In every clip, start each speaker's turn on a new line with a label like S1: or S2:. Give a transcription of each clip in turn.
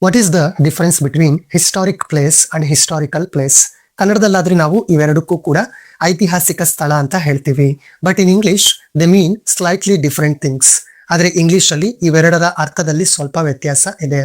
S1: What is the difference between historic place and historical place? ಕನ್ನಡದಲ್ಲಾದ್ರೆ ನಾವು ಇವೆರಡಕ್ಕೂ ಕೂಡ ಐತಿಹಾಸಿಕ ಸ್ಥಳ ಅಂತ ಹೇಳ್ತೀವಿ. But in English they mean slightly different things. ಆದ್ರೆ ಇಂಗ್ಲಿಷ್ ಅಲ್ಲಿ ಇವೆರಡರ ಅರ್ಥದಲ್ಲಿ ಸ್ವಲ್ಪ ವ್ಯತ್ಯಾಸ ಇದೆ.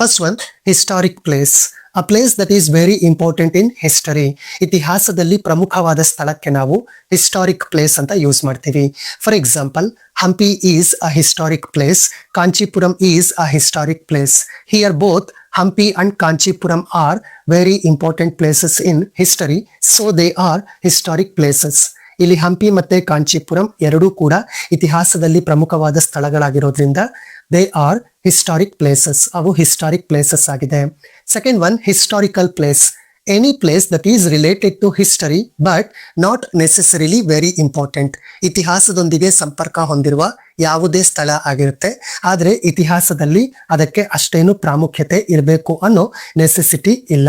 S1: First one, historic place, a place that is very important in history. ಇತಿಹಾಸದಲ್ಲಿ ಪ್ರಮುಖವಾದ ಸ್ಥಳಕ್ಕೆ ನಾವು ಹಿಸ್ಟಾರಿಕ್ ಪ್ಲೇಸ್ ಅಂತ ಯೂಸ್ ಮಾಡ್ತೀವಿ. For example, Hampi is a historic place, Kanchipuram is a historic place. Here both Hampi and Kanchipuram are very important places in history, so they are historic places. ಇಲ್ಲಿ ಹಂಪಿ ಮತ್ತೆ ಕಾಂಚೀಪುರಂ ಎರಡೂ ಕೂಡ ಇತಿಹಾಸದಲ್ಲಿ ಪ್ರಮುಖವಾದ ಸ್ಥಳಗಳಾಗಿರೋದ್ರಿಂದ ದೇ ಆರ್ ಹಿಸ್ಟಾರಿಕ್ ಪ್ಲೇಸಸ್. ಅವು historic places ಆಗಿದೆ. Second one, historical place, any place that is related to history but not necessarily very important. ಇತಿಹಾಸದೊಂದಿಗೆ ಸಂಪರ್ಕ ಹೊಂದಿರುವ ಯಾವುದೇ ಸ್ಥಳ ಆಗಿರುತ್ತೆ, ಆದರೆ ಇತಿಹಾಸದಲ್ಲಿ ಅದಕ್ಕೆ ಅಷ್ಟೇನು ಪ್ರಾಮುಖ್ಯತೆ ಇರಬೇಕು ಅನ್ನೋ ನೆಸೆಸಿಟಿ ಇಲ್ಲ.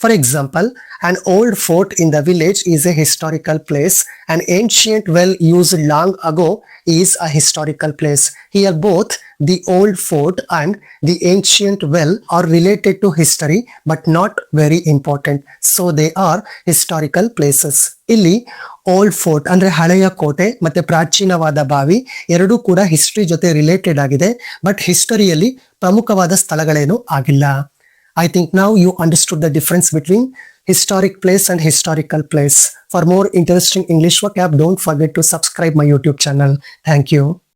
S1: For example, an old fort in the village is a historical place. An ancient well used long ago is a historical place. Here both the old fort and the ancient well are related to history but not very important, so they are historical places. ಇಲ್ಲಿ old fort ಅಂದ್ರೆ ಹಳೆಯ ಕೋಟೆ ಮತ್ತೆ ಪ್ರಾಚೀನವಾದ ಬಾವಿ ಎರಡೂ ಕೂಡ history ಜೊತೆ related ಆಗಿದೆ, ಬಟ್ ಹಿಸ್ಟರಿಯಲ್ಲಿ ಪ್ರಮುಖವಾದ ಸ್ಥಳಗಳೇನು ಆಗಿಲ್ಲ. I think now you understood the difference between historic place and historical place. For more interesting English vocab, don't forget to subscribe my YouTube channel. Thank you.